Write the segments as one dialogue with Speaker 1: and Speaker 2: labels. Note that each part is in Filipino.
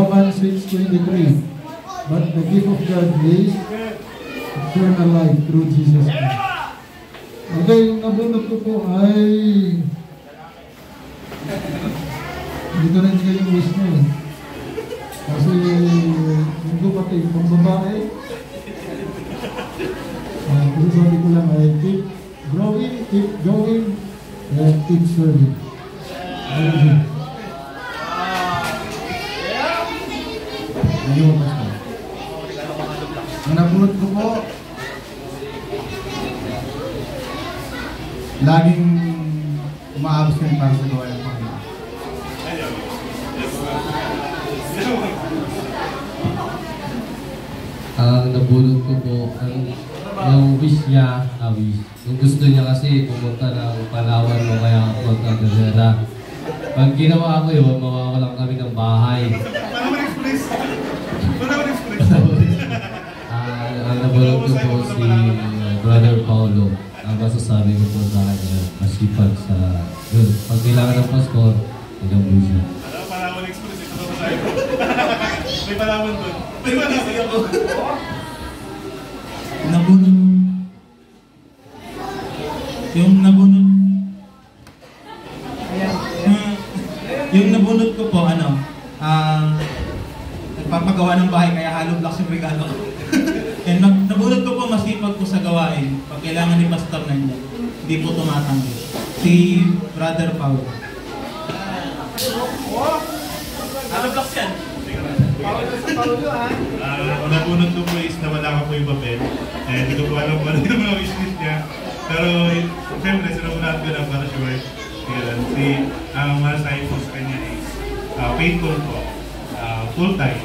Speaker 1: Romans 6:23. But the gift of God is eternal life through Jesus Christ. Okay, yung nabunot ko po ay dito rin kayo yung wish niya eh. Kasi yung kapatid, kung babae, kung sabi ko lang ay keep growing, keep going, and keep serving. Ayun, basta. Ang nabunot ko po, laging umaabsent para sa gawa ng Panginoon.
Speaker 2: Ang nabunot ko po, yung wish niya, yung gusto niya kasi pumunta ng Palawan o kaya pumunta ng Gazera. Pag ginawa ko yun, mawawalan kami ng bahay. Ang nabunot ko po si Brother Paulo. Ang masasabi ko po sa kanya, masipag sa yun. Pag kailangan ng pastor, hanggang mo siya.
Speaker 3: Palawan Express, ito ba tayo? May Palawan doon. May Palawan ako.
Speaker 4: Nabunot. Yung nabunot. Yung nabunot ko po, nagpapagawa ng bahay kaya hollow blocks yung regalo ko. And nabunot ko po masipag po sa gawain. Pag kailangan ni Pastor nandiyan, hindi po tumatanggi. Si Brother Paulo.
Speaker 3: Hollow blocks yan. Paulo ha? Ang nabunot ko po is nawala ka po yung papel. Hindi ko po alam kung ano yung mga wishlist niya. Pero siyempre, sinubunan ko lang para sure. Ang masasabi po sa kanya is faithful po. Full-time.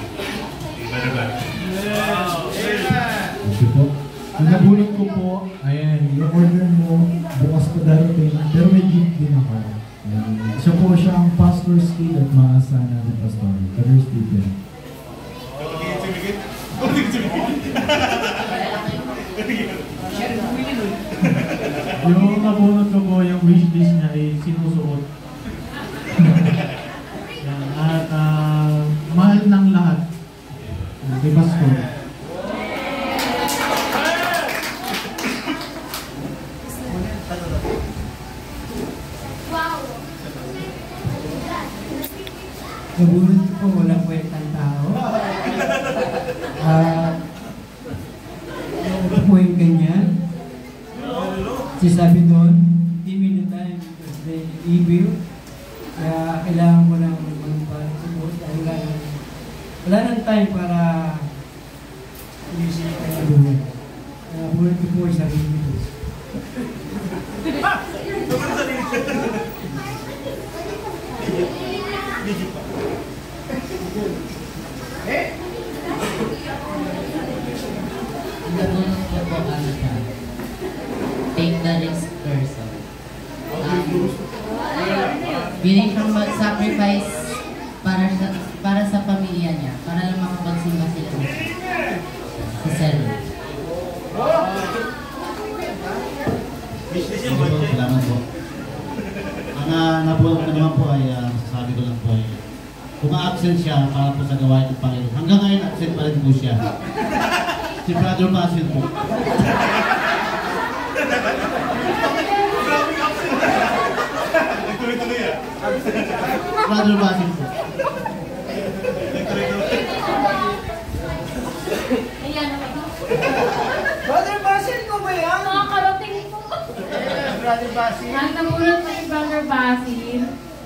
Speaker 1: Okay po. Ang nabunot ko po, ayan, yung order mo, bukas pa darating, pero may gift din ako. Siya po siya ang pastor's kid at maasahan natin pastor. Brother Stephen. Yung nabunot ko po, yung wishlist niya ay sinusuot. At mahal ng lahat. Di pastor.
Speaker 5: Nabunot ko po, walang kwentang tao. Yung po yung ganyan. Sabi doon, give me the time because they evil. Kaya kailangan mo ng support dahil wala nang time para inisip ka na buhay. Kaya buhay ko po ay sarili ko.
Speaker 6: Nabunot ko po siya. Take the risk person. Willing siyang mag-sacrifice para sa pamilya niya, para lang makapagsimba sila sa serve.
Speaker 7: Salamat po. Ang nabunot ko naman po ay, sabi ko lang po ay, kuma-absent siya para po sa gawain ng Panginoon. Hanggang ngayon, absent pa rin po siya. Si Brother Basil po.
Speaker 3: Tuloy-tuloy ah.
Speaker 7: Brother Basil po.
Speaker 8: Brother Basil ko ba yan?
Speaker 9: Nakakarating po.
Speaker 8: Brother Basil.
Speaker 9: Ang namulat na yung Brother Basil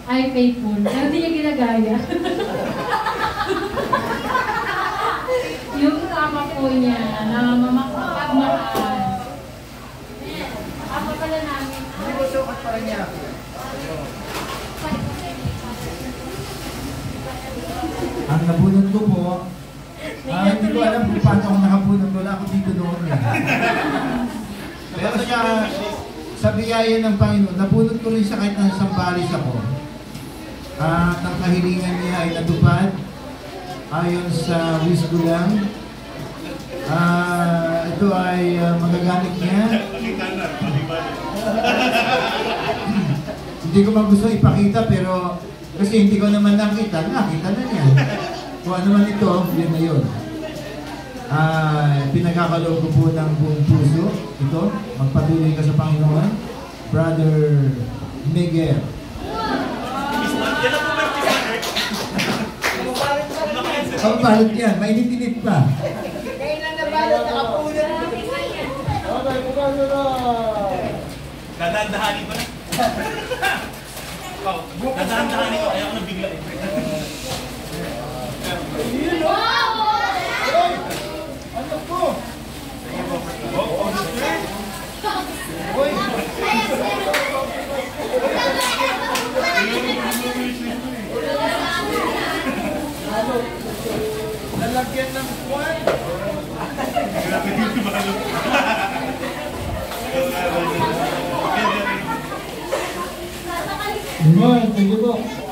Speaker 9: ay faithful. Pero hindi niya ginagaya. Yung tama po niya na mamapagmahal. Ako pala namin.
Speaker 8: Hindi ko sukat pa rin niya.
Speaker 1: Ang nabunot ko po, hindi ko alam kung paano ako nakabunot. Wala ako dito noon eh. Pero sa biyaya ng Panginoon, nabunot ko rin siya kahit nasa Sambales ako. At ang kahilingan niya ay natupad ayon sa wish ko lang. Ito ay magagamit niya. Hindi ko man gusto ipakita pero kasi hindi ko naman nakita na niya. Kung ano man ito, yun na yun. Pinagkakaloob ko po ng buong puso. Ito, magpatuloy ka sa Panginoon. Brother Miguel. Ang balot yan, mainit-init pa.
Speaker 8: Ngayon lang nabalot, nakapunan. Okay, bukalo na.
Speaker 4: Dadaan-dahanin ko na. Dadaan-dahanin ko, ayaw ko na bigla eh.
Speaker 8: Ano po? Uy! Lalagyan ng kwan.
Speaker 3: Grabe dito ba?
Speaker 1: Good morning, thank you po.